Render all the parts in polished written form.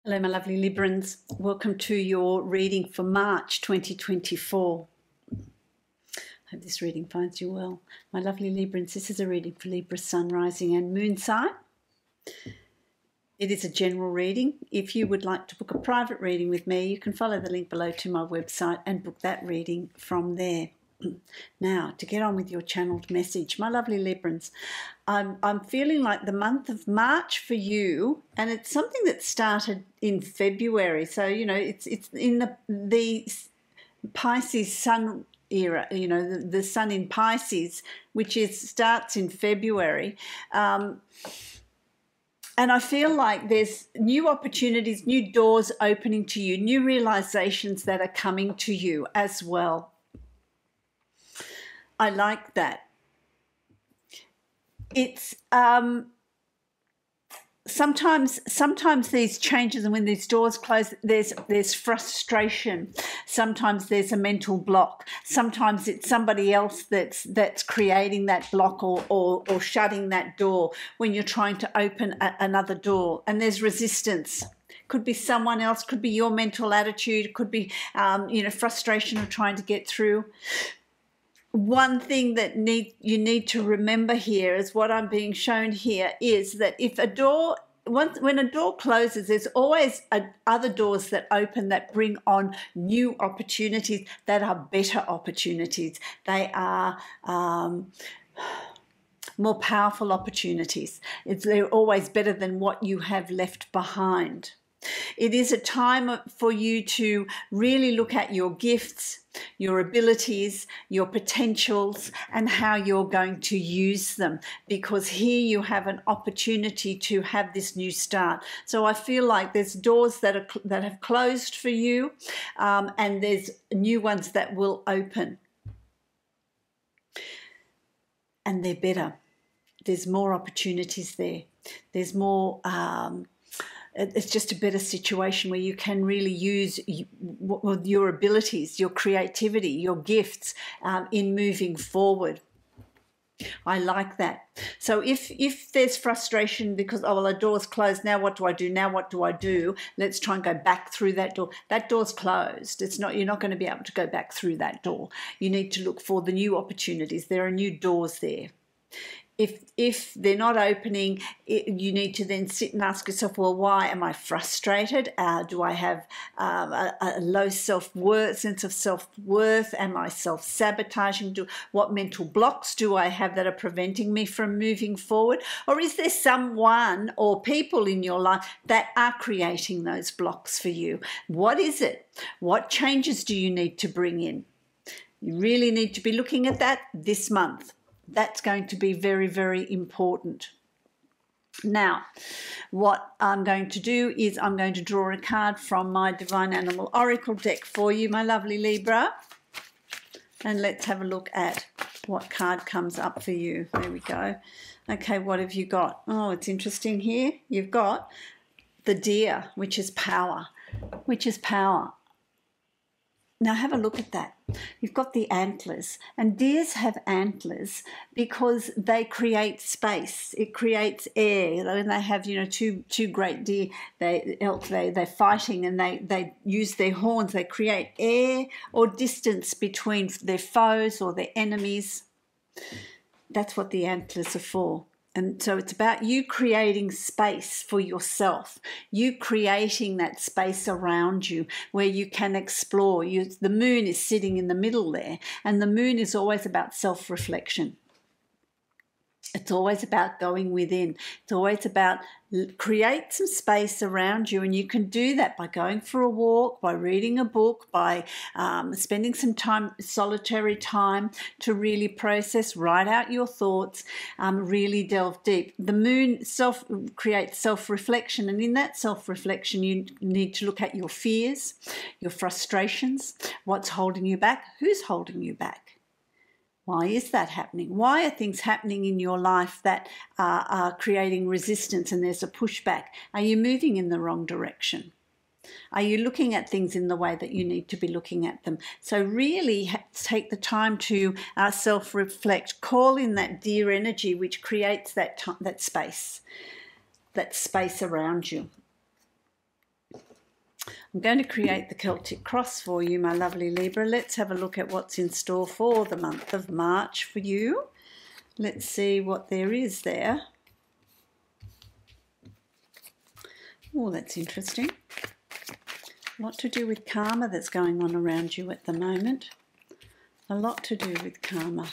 Hello, my lovely Librans. Welcome to your reading for March 2024. I hope this reading finds you well. My lovely Librans, this is a reading for Libra Sun, Rising and Moon sign. It is a general reading. If you would like to book a private reading with me, you can follow the link below to my website and book that reading from there. Now, to get on with your channeled message, my lovely Librans, I'm feeling like the month of March for you, and it's something that started in February. So, you know, it's in the Pisces sun era, you know, the sun in Pisces, which starts in February. And I feel like there's new opportunities, new doors opening to you, new realizations that are coming to you as well. I like that. It's sometimes these changes, and when these doors close, there's frustration. Sometimes there's a mental block. Sometimes it's somebody else that's creating that block or shutting that door when you're trying to open another door, and there's resistance. Could be someone else, could be your mental attitude, could be frustration of trying to get through. One thing that you need to remember here is what I'm being shown here is that if when a door closes, there's always other doors that open that bring on new opportunities that are better opportunities. They are more powerful opportunities. They're always better than what you have left behind. It is a time for you to really look at your gifts, your abilities, your potentials, and how you're going to use them, because here you have an opportunity to have this new start. So I feel like there's doors that have closed for you, and there's new ones that will open, and they're better. There's more opportunities there. There's more. It's just a better situation where you can really use your abilities, your creativity, your gifts in moving forward. I like that. So if there's frustration because, oh, well, a door's closed, now what do I do? Now what do I do? Let's try and go back through that door. That door's closed. You're not going to be able to go back through that door. You need to look for the new opportunities. There are new doors there. If they're not opening, you need to then sit and ask yourself, well, why am I frustrated? Do I have a low sense of self-worth? Am I self-sabotaging? What mental blocks do I have that are preventing me from moving forward? Or is there someone or people in your life that are creating those blocks for you? What is it? What changes do you need to bring in? You really need to be looking at that this month. That's going to be very, very important. Now, what I'm going to do is I'm going to draw a card from my Divine Animal Oracle deck for you, my lovely Libra. And let's have a look at what card comes up for you. There we go. Okay, what have you got? Oh, it's interesting here. You've got the deer, which is power, Now have a look at that. You've got the antlers, and deers have antlers because they create space. It creates air. When they have, two great deer, they're fighting, and they use their horns. They create air or distance between their foes or their enemies. That's what the antlers are for. And so it's about you creating space for yourself, you creating that space around you where you can explore. The moon is sitting in the middle there, and the moon is always about self-reflection. It's always about going within. It's always about create some space around you, and you can do that by going for a walk, by reading a book, by spending some time, solitary time, to really process, write out your thoughts, really delve deep. The moon creates self-reflection, and in that self-reflection you need to look at your fears, your frustrations, what's holding you back, who's holding you back. Why is that happening? Why are things happening in your life that are creating resistance and there's a pushback? Are you moving in the wrong direction? Are you looking at things in the way that you need to be looking at them? So really take the time to self-reflect, call in that deer energy which creates that space around you. I'm going to create the Celtic cross for you, my lovely Libra. Let's have a look at what's in store for the month of March for you. Let's see what there is there. Oh, that's interesting. A lot to do with karma that's going on around you at the moment. A lot to do with karma.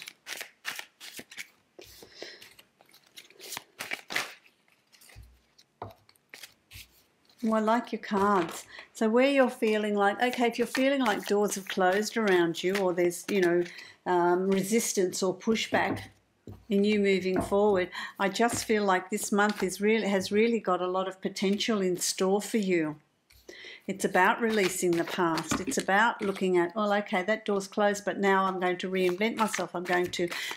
Well, I like your cards. So where you're feeling like, okay, if you're feeling like doors have closed around you, or there's, resistance or pushback in you moving forward, I just feel like this month has really got a lot of potential in store for you. It's about releasing the past. It's about looking at, well, okay, that door's closed, but now I'm going to reinvent myself.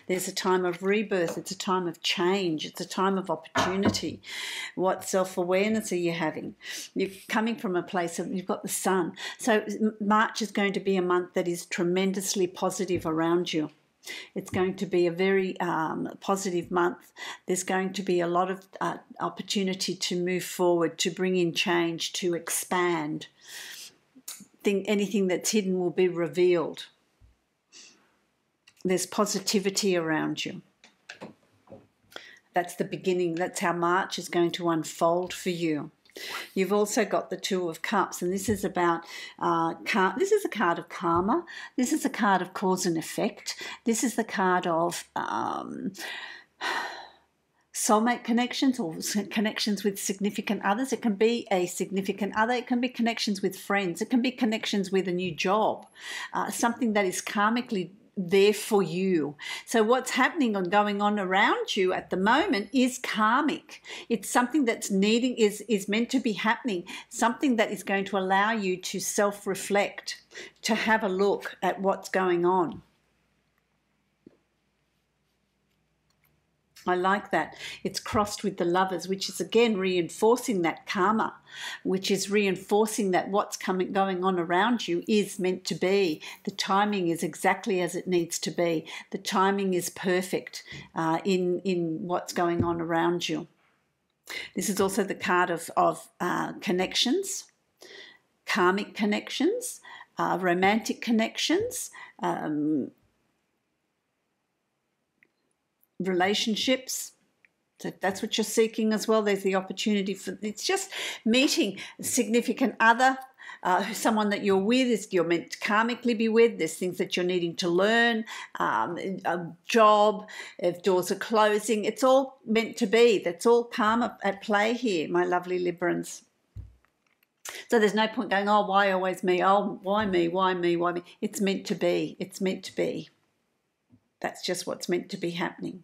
There's a time of rebirth. It's a time of change. It's a time of opportunity. What self-awareness are you having? You're coming from a place of, you've got the sun. So March is going to be a month that is tremendously positive around you. It's going to be a very positive month. There's going to be a lot of opportunity to move forward, to bring in change, to expand. Anything that's hidden will be revealed. There's positivity around you. That's the beginning. That's how March is going to unfold for you. You've also got the Two of Cups, and this is about, this is a card of karma. This is a card of cause and effect. This is the card of soulmate connections, or connections with significant others. It can be a significant other. It can be connections with friends. It can be connections with a new job, something that is karmically there for you. So what's happening and going on around you at the moment is karmic. It's something that's is meant to be happening, something that is going to allow you to self-reflect, to have a look at what's going on. I like that. It's crossed with the Lovers, which is again reinforcing that karma, which is reinforcing that what's going on around you is meant to be. The timing is exactly as it needs to be. The timing is perfect in what's going on around you. This is also the card of connections, karmic connections, romantic connections, relationships. So if that's what you're seeking as well, there's the opportunity for, it's just meeting a significant other, someone that you're with, you're meant to karmically be with. There's things that you're needing to learn, a job, if doors are closing. It's all meant to be. That's all karma at play here, my lovely Librans. So there's no point going, oh, why always me? Oh, why me? Why me? Why me? It's meant to be. It's meant to be. That's just what's meant to be happening.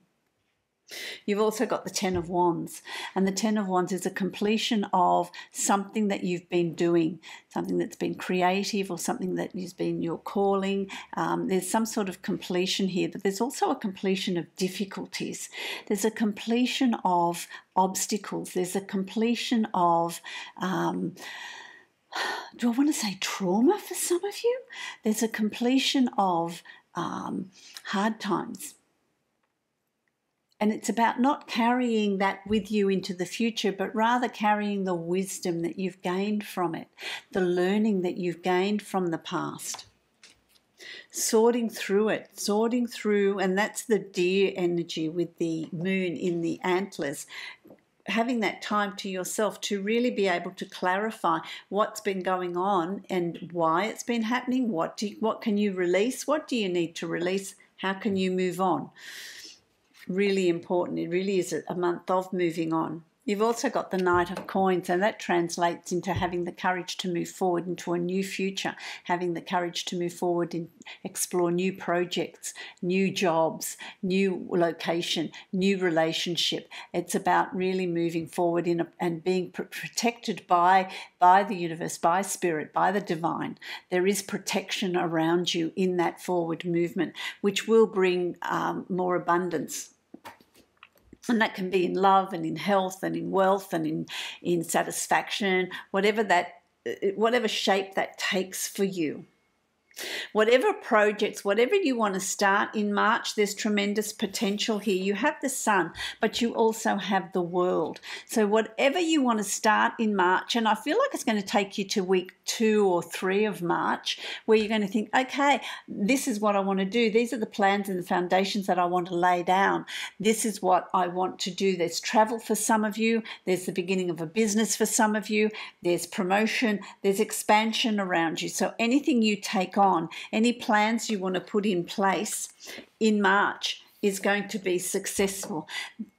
You've also got the Ten of Wands, and the Ten of Wands is a completion of something that you've been doing, something that's been creative or something that has been your calling. There's some sort of completion here, but there's also a completion of difficulties. There's a completion of obstacles. There's a completion of, do I want to say trauma for some of you? There's a completion of hard times. And it's about not carrying that with you into the future, but rather carrying the wisdom that you've gained from it, the learning that you've gained from the past. Sorting through it, and that's the deer energy with the moon in the antlers. Having that time to yourself to really be able to clarify what's been going on and why it's been happening. What can you release? What do you need to release? How can you move on? Really important. It really is a month of moving on. You've also got the Knight of Coins, and that translates into having the courage to move forward into a new future, having the courage to move forward and explore new projects, new jobs, new location, new relationship. It's about really moving forward and being protected by the universe, by spirit, by the divine. There is protection around you in that forward movement, which will bring more abundance. And that can be in love and in health and in wealth and in satisfaction, whatever shape that takes for you. Whatever projects, whatever you want to start in March, there's tremendous potential here. You have the sun, but you also have the world. So whatever you want to start in March, and I feel like it's going to take you to week 2 or 3 of March, where you're going to think, okay, this is what I want to do. These are the plans and the foundations that I want to lay down. This is what I want to do. There's travel for some of you. There's the beginning of a business for some of you. There's promotion. There's expansion around you. So anything you take on, any plans you want to put in place in March is going to be successful.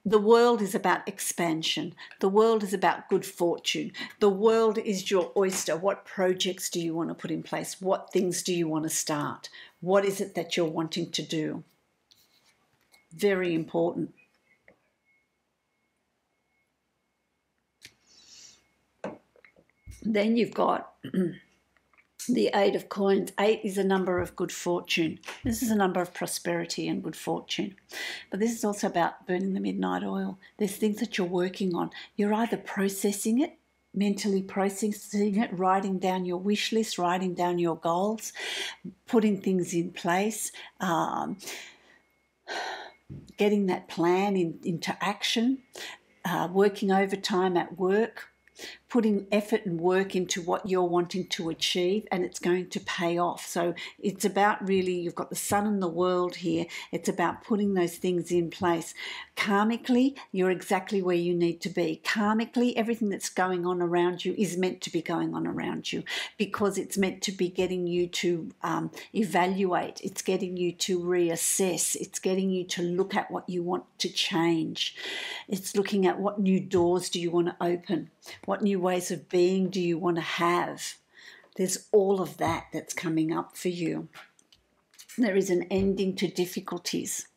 The world is about expansion. The world is about good fortune. The world is your oyster. What projects do you want to put in place? What things do you want to start? What is it that you're wanting to do? Very important. Then you've got the 8 of coins. 8 is a number of good fortune. This is a number of prosperity and good fortune. But this is also about burning the midnight oil. There's things that you're working on. You're either processing it, mentally processing it, writing down your wish list, writing down your goals, putting things in place, getting that plan into action, working overtime at work, putting effort and work into what you're wanting to achieve, and it's going to pay off. So it's about really, you've got the sun and the world here. It's about putting those things in place. Karmically, you're exactly where you need to be. Karmically, everything that's going on around you is meant to be going on around you, because it's meant to be getting you to evaluate. It's getting you to reassess. It's getting you to look at what you want to change. It's looking at what new doors do you want to open? What new ways of being do you want to have? There's all of that that's coming up for you. There is an ending to difficulties.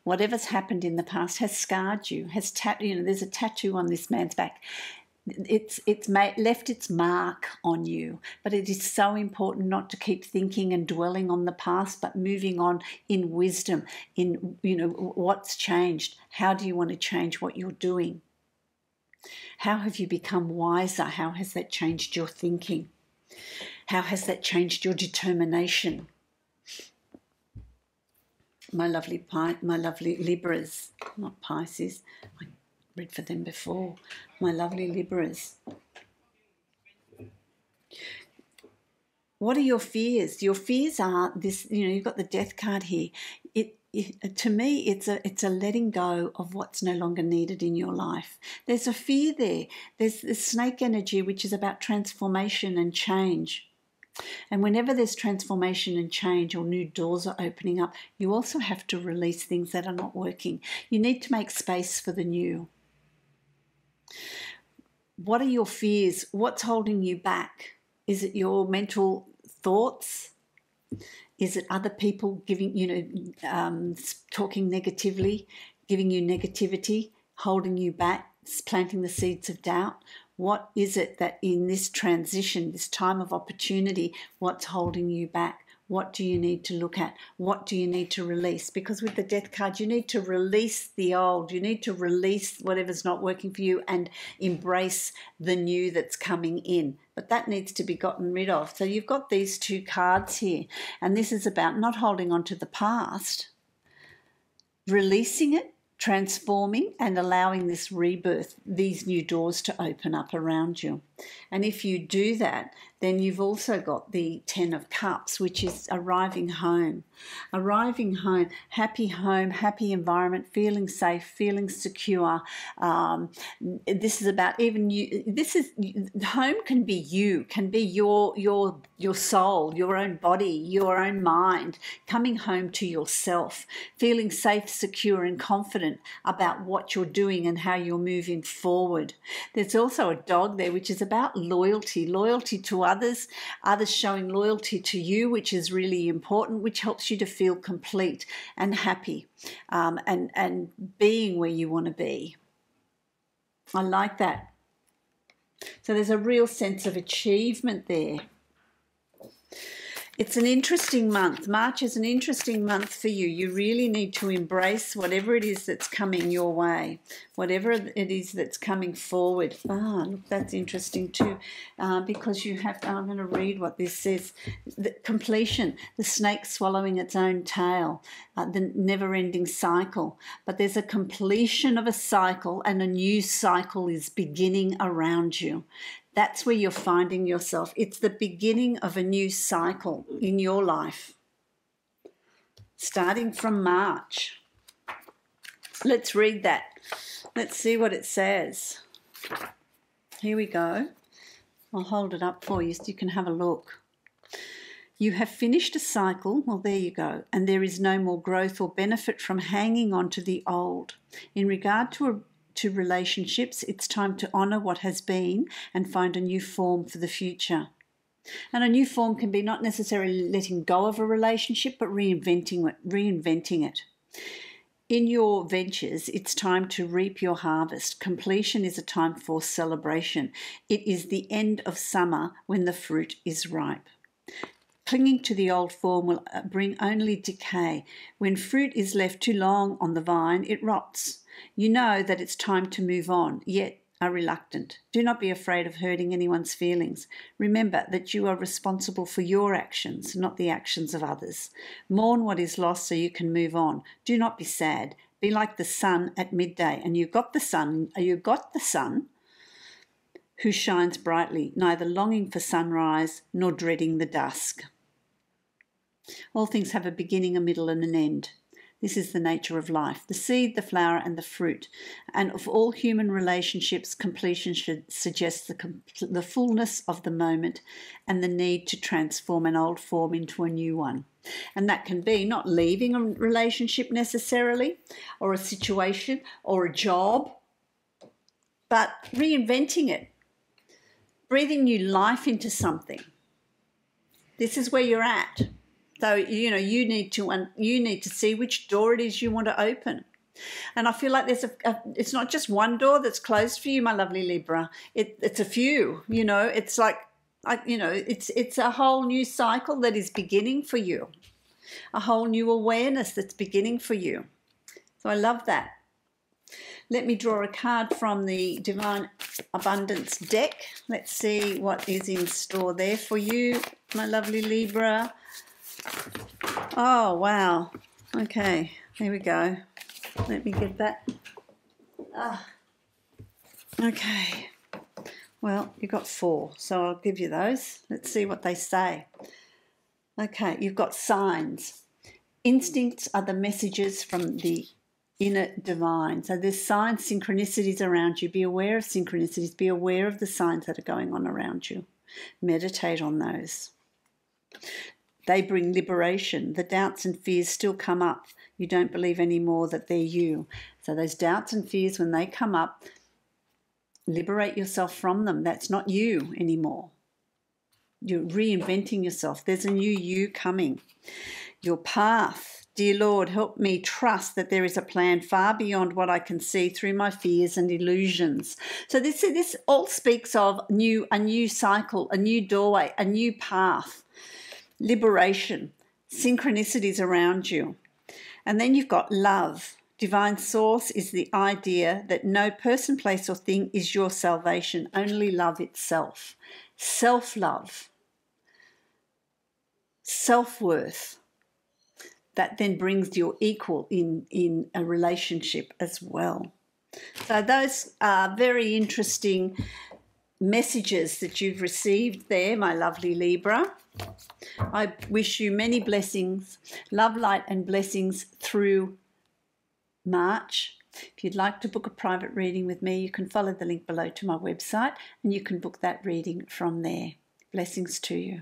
Whatever's happened in the past has scarred you, has there's a tattoo on this man's back. It's left its mark on you, but it is so important not to keep thinking and dwelling on the past, but moving on in wisdom, in what's changed. How do you want to change what you're doing? How have you become wiser? How has that changed your thinking? How has that changed your determination? My lovely Libras, not Pisces. I read for them before. My lovely Libras. What are your fears? Your fears are this, you've got the death card here. To me, it's a letting go of what's no longer needed in your life. There's a fear there. There's the snake energy, which is about transformation and change. And whenever there's transformation and change, or new doors are opening up, you also have to release things that are not working. You need to make space for the new. What are your fears? What's holding you back? Is it your mental thoughts? Is it other people talking negatively, giving you negativity, holding you back, planting the seeds of doubt? What is it that in this transition, this time of opportunity, what's holding you back? What do you need to look at? What do you need to release? Because with the death card, you need to release the old. You need to release whatever's not working for you and embrace the new that's coming in. But that needs to be gotten rid of. So you've got these 2 cards here. And this is about not holding on to the past, releasing it, transforming, and allowing this rebirth, these new doors to open up around you. And if you do that, then you've also got the 10 of Cups, which is arriving home. Arriving home, happy environment, feeling safe, feeling secure. This is about even you. Home can be you, can be your soul, your own body, your own mind, coming home to yourself, feeling safe, secure, and confident about what you're doing and how you're moving forward. There's also a dog there, which is about loyalty to others showing loyalty to you, which is really important, which helps you to feel complete and happy, and being where you want to be. I like that. So there's a real sense of achievement there. It's an interesting month. March is an interesting month for you. You really need to embrace whatever it is that's coming your way, whatever it is that's coming forward. Look, that's interesting too, because you have, I'm going to read what this says. The completion, the snake swallowing its own tail, the never-ending cycle. But there's a completion of a cycle, and a new cycle is beginning around you. That's where you're finding yourself. It's the beginning of a new cycle in your life, starting from March. Let's read that. Let's see what it says. Here we go. I'll hold it up for you so you can have a look. You have finished a cycle. Well, there you go. And there is no more growth or benefit from hanging on to the old. In regard to relationships, it's time to honour what has been and find a new form for the future. And a new form can be not necessarily letting go of a relationship, but reinventing it. In your ventures, it's time to reap your harvest. Completion is a time for celebration. It is the end of summer when the fruit is ripe. Clinging to the old form will bring only decay. When fruit is left too long on the vine, it rots. You know that it's time to move on, yet are reluctant. Do not be afraid of hurting anyone's feelings. Remember that you are responsible for your actions, not the actions of others. Mourn what is lost so you can move on. Do not be sad. Be like the sun at midday, and you got the sun who shines brightly, neither longing for sunrise nor dreading the dusk. All things have a beginning, a middle, and an end. This is the nature of life, the seed, the flower, and the fruit. And of all human relationships, completion should suggest the fullness of the moment and the need to transform an old form into a new one. And that can be not leaving a relationship necessarily, or a situation, or a job, but reinventing it, breathing new life into something. This is where you're at. So, you know, you need to see which door it is you want to open. And I feel like it's not just one door that's closed for you, my lovely Libra. It's a few, you know. It's like you know, it's a whole new cycle that is beginning for you, a whole new awareness that's beginning for you. So I love that. Let me draw a card from the Divine Abundance deck. Let's see what is in store there for you, my lovely Libra. Oh, wow. Okay, here we go. Let me get that. Okay. Well, you got 4, so I'll give you those. Let's see what they say. Okay, you've got signs. Instincts are the messages from the inner divine. So there's signs, synchronicities around you. Be aware of synchronicities. Be aware of the signs that are going on around you. Meditate on those. They bring liberation. The doubts and fears still come up. You don't believe anymore that they're you. So those doubts and fears, when they come up, liberate yourself from them. That's not you anymore. You're reinventing yourself. There's a new you coming. Your path. Dear Lord, help me trust that there is a plan far beyond what I can see through my fears and illusions. So this all speaks of a new cycle, a new doorway, a new path. Liberation, synchronicities around you. And then you've got love. Divine source is the idea that no person, place or thing is your salvation, only love itself. Self-love, self-worth. That then brings your equal in a relationship as well. So those are very interesting messages that you've received there, my lovely Libra. I wish you many blessings, love, light and blessings through March. If you'd like to book a private reading with me, you can follow the link below to my website and you can book that reading from there. Blessings to you.